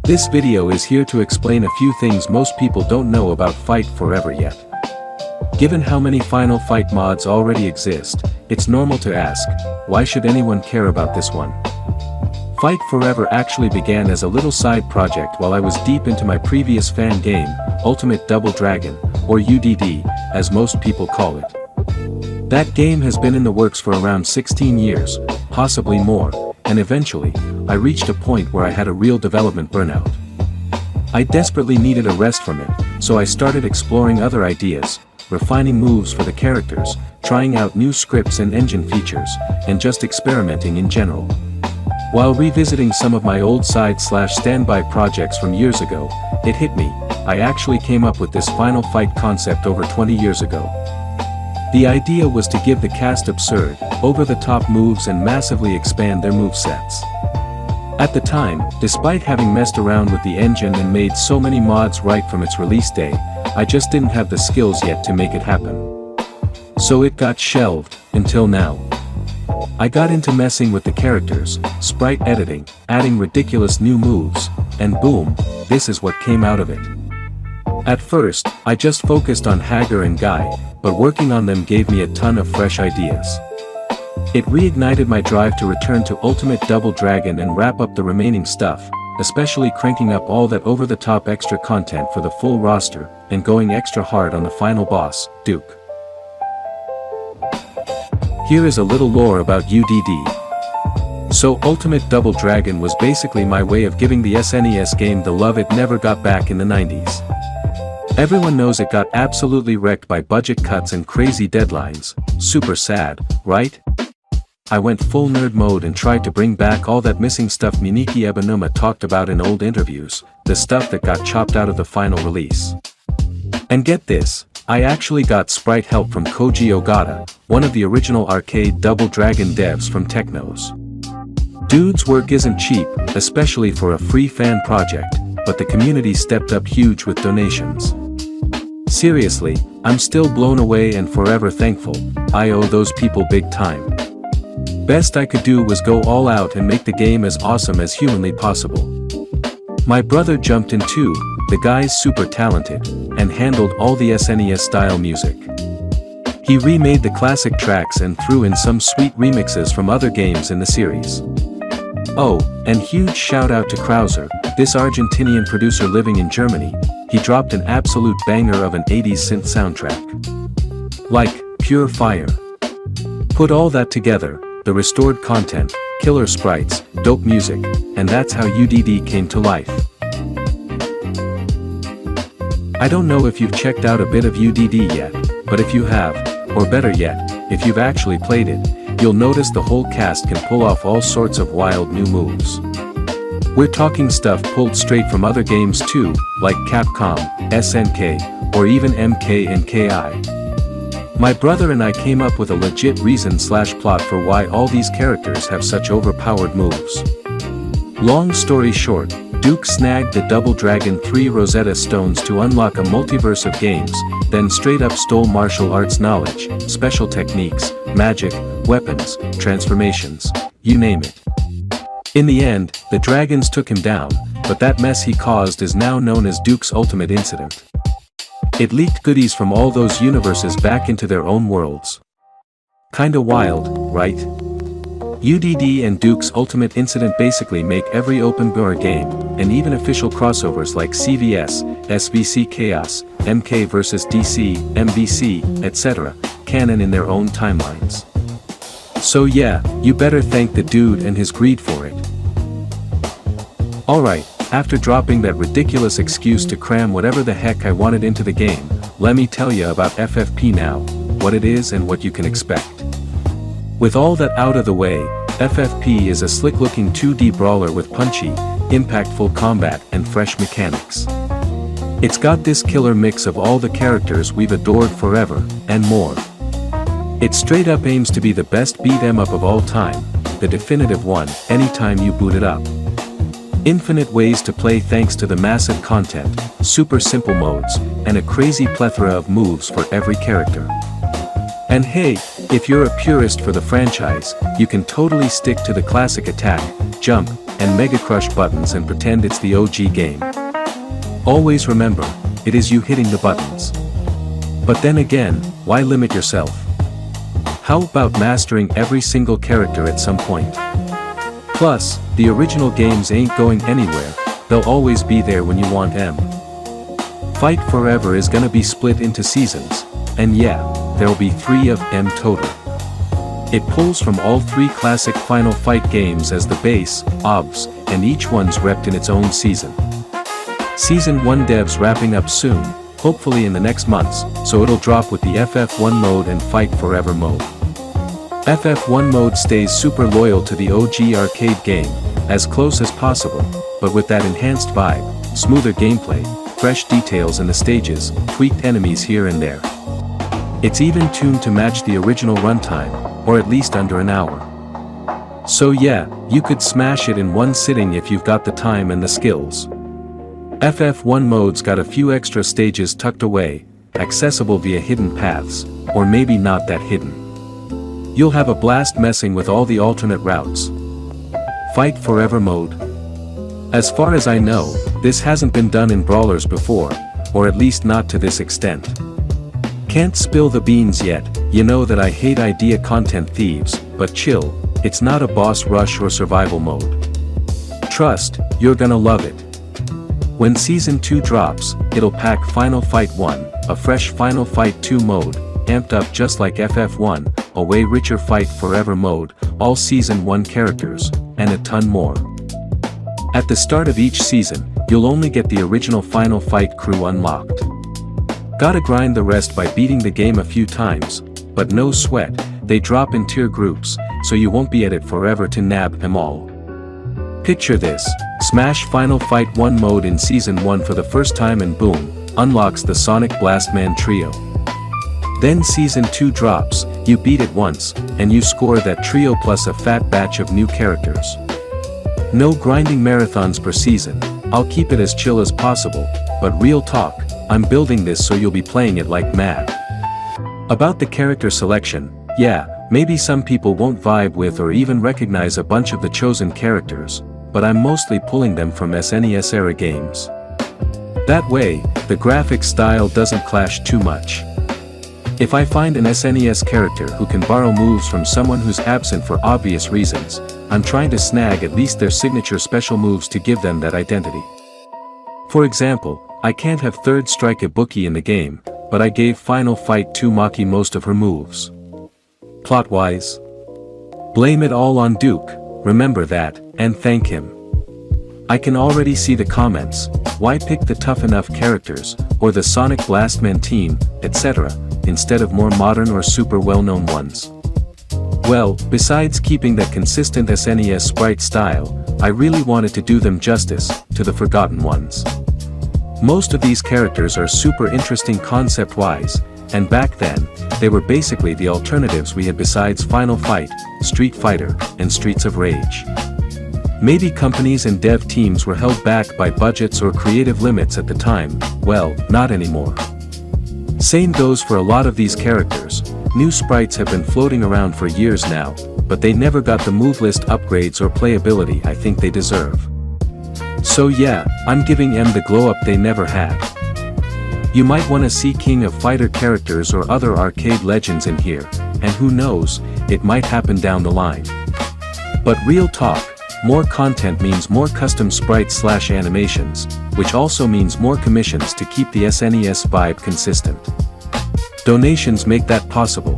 This video is here to explain a few things most people don't know about Fight Forever yet. Given how many Final Fight mods already exist, it's normal to ask, why should anyone care about this one? Fight Forever actually began as a little side project while I was deep into my previous fan game, Ultimate Double Dragon, or UDD, as most people call it. That game has been in the works for around 16 years, possibly more, and eventually, I reached a point where I had a real development burnout. I desperately needed a rest from it, so I started exploring other ideas, refining moves for the characters, trying out new scripts and engine features, and just experimenting in general. While revisiting some of my old side/standby projects from years ago, it hit me, I actually came up with this Final Fight concept over 20 years ago. The idea was to give the cast absurd, over-the-top moves and massively expand their movesets. At the time, despite having messed around with the engine and made so many mods right from its release day, I just didn't have the skills yet to make it happen. So it got shelved, until now. I got into messing with the characters, sprite editing, adding ridiculous new moves, and boom, this is what came out of it. At first, I just focused on Hager and Guy, but working on them gave me a ton of fresh ideas. It reignited my drive to return to Ultimate Double Dragon and wrap up the remaining stuff, especially cranking up all that over-the-top extra content for the full roster, and going extra hard on the final boss, Duke. Here is a little lore about UDD. So Ultimate Double Dragon was basically my way of giving the SNES game the love it never got back in the 90s. Everyone knows it got absolutely wrecked by budget cuts and crazy deadlines, super sad, right? I went full nerd mode and tried to bring back all that missing stuff Miniki Ebanuma talked about in old interviews, the stuff that got chopped out of the final release. And get this, I actually got sprite help from Koji Ogata, one of the original arcade Double Dragon devs from Technos. Dude's work isn't cheap, especially for a free fan project, but the community stepped up huge with donations. Seriously, I'm still blown away and forever thankful, I owe those people big time. Best I could do was go all out and make the game as awesome as humanly possible. My brother jumped in too, the guy's super talented, and handled all the SNES style music. He remade the classic tracks and threw in some sweet remixes from other games in the series. Oh, and huge shout out to Krauser, this Argentinian producer living in Germany, he dropped an absolute banger of an 80s synth soundtrack. Like, pure fire. Put all that together, the restored content, killer sprites, dope music, and that's how UDD came to life. I don't know if you've checked out a bit of UDD yet, but if you have, or better yet, if you've actually played it, you'll notice the whole cast can pull off all sorts of wild new moves. We're talking stuff pulled straight from other games too, like Capcom, SNK, or even MK and KI. My brother and I came up with a legit reason/plot for why all these characters have such overpowered moves. Long story short, Duke snagged the Double Dragon 3 Rosetta Stones to unlock a multiverse of games, then straight up stole martial arts knowledge, special techniques, magic, weapons, transformations, you name it. In the end, the dragons took him down, but that mess he caused is now known as Duke's Ultimate Incident. It leaked goodies from all those universes back into their own worlds. Kinda wild, right? UDD and Duke's Ultimate Incident basically make every open-world game, and even official crossovers like CVS, SVC Chaos, MK vs DC, MVC, etc., canon in their own timelines. So yeah, you better thank the dude and his greed for it. Alright, after dropping that ridiculous excuse to cram whatever the heck I wanted into the game, let me tell you about FFP now, what it is and what you can expect. With all that out of the way, FFP is a slick-looking 2D brawler with punchy, impactful combat and fresh mechanics. It's got this killer mix of all the characters we've adored forever, and more. It straight up aims to be the best beat-em-up of all time, the definitive one, anytime you boot it up. Infinite ways to play thanks to the massive content, super simple modes, and a crazy plethora of moves for every character. And hey, if you're a purist for the franchise, you can totally stick to the classic attack, jump, and Mega Crush buttons and pretend it's the OG game. Always remember, it is you hitting the buttons. But then again, why limit yourself? How about mastering every single character at some point? Plus, the original games ain't going anywhere, they'll always be there when you want them. Fight Forever is gonna be split into seasons, and yeah, there'll be 3 of them total. It pulls from all 3 classic Final Fight games as the base, OBS, and each one's repped in its own season. Season 1 devs wrapping up soon, hopefully in the next months, so it'll drop with the FF1 mode and Fight Forever mode. FF1 mode stays super loyal to the OG arcade game, as close as possible, but with that enhanced vibe, smoother gameplay, fresh details in the stages, tweaked enemies here and there. It's even tuned to match the original runtime, or at least under an hour. So yeah, you could smash it in one sitting if you've got the time and the skills. FF1 mode's got a few extra stages tucked away, accessible via hidden paths, or maybe not that hidden. You'll have a blast messing with all the alternate routes. Fight Forever mode. As far as I know, this hasn't been done in brawlers before, or at least not to this extent. Can't spill the beans yet, you know that I hate idea content thieves, but chill, it's not a boss rush or survival mode. Trust, you're gonna love it. When Season 2 drops, it'll pack Final Fight 1, a fresh Final Fight 2 mode, amped up just like FF1, a way richer Fight Forever mode, all Season 1 characters, and a ton more. At the start of each season, you'll only get the original Final Fight crew unlocked. Gotta grind the rest by beating the game a few times, but no sweat, they drop in tier groups, so you won't be at it forever to nab them all. Picture this, smash Final Fight 1 mode in Season 1 for the first time and boom, unlocks the Sonic Blastman trio. Then Season 2 drops, you beat it once, and you score that trio plus a fat batch of new characters. No grinding marathons per season, I'll keep it as chill as possible, but real talk, I'm building this so you'll be playing it like mad. About the character selection, yeah, maybe some people won't vibe with or even recognize a bunch of the chosen characters, but I'm mostly pulling them from SNES era games. That way, the graphic style doesn't clash too much. If I find an SNES character who can borrow moves from someone who's absent for obvious reasons, I'm trying to snag at least their signature special moves to give them that identity. For example, I can't have Third Strike Ibuki in the game, but I gave Final Fight 2 Maki most of her moves. Plot-wise? Blame it all on Duke, remember that, and thank him. I can already see the comments, why pick the tough enough characters, or the Sonic Blastman team, etc., instead of more modern or super well-known ones. Well, besides keeping that consistent SNES sprite style, I really wanted to do them justice, to the forgotten ones. Most of these characters are super interesting concept-wise, and back then, they were basically the alternatives we had besides Final Fight, Street Fighter, and Streets of Rage. Maybe companies and dev teams were held back by budgets or creative limits at the time, well, not anymore. Same goes for a lot of these characters, new sprites have been floating around for years now, but they never got the move list upgrades or playability I think they deserve. So yeah, I'm giving them the glow up they never had. You might want to see King of Fighter characters or other arcade legends in here, and who knows, it might happen down the line. But real talk, more content means more custom sprites/animations, which also means more commissions to keep the SNES vibe consistent. Donations make that possible.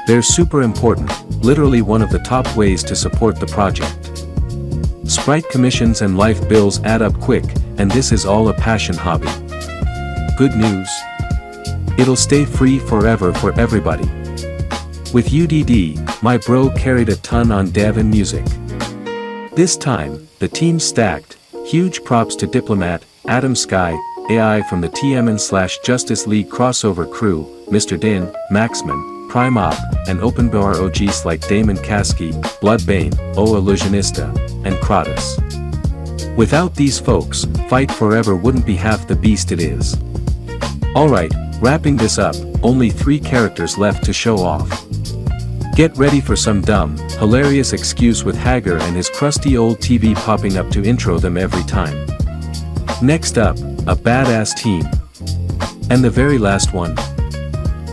They're super important, literally one of the top ways to support the project. Sprite commissions and life bills add up quick, and this is all a passion hobby. Good news. It'll stay free forever for everybody. With UDD, my bro carried a ton on dev and music. This time, the team's stacked, huge props to Diplomat, Adam Sky, AI from the TMN/Justice League crossover crew, Mr. Din, Maxman, Prime Op, and open bar OGs like Damon Kasky, Bloodbane, O Illusionista, and Kratos. Without these folks, Fight Forever wouldn't be half the beast it is. Alright, wrapping this up, only 3 characters left to show off. Get ready for some dumb, hilarious excuse with Hager and his crusty old TV popping up to intro them every time. Next up, a badass team. And the very last one.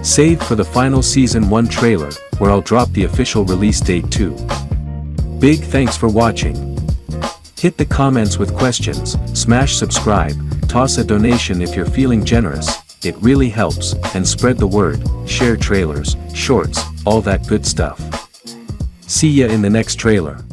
Saved for the final Season 1 trailer, where I'll drop the official release date too. Big thanks for watching. Hit the comments with questions, smash subscribe, toss a donation if you're feeling generous, it really helps, and spread the word, share trailers, shorts, all that good stuff. See ya in the next trailer.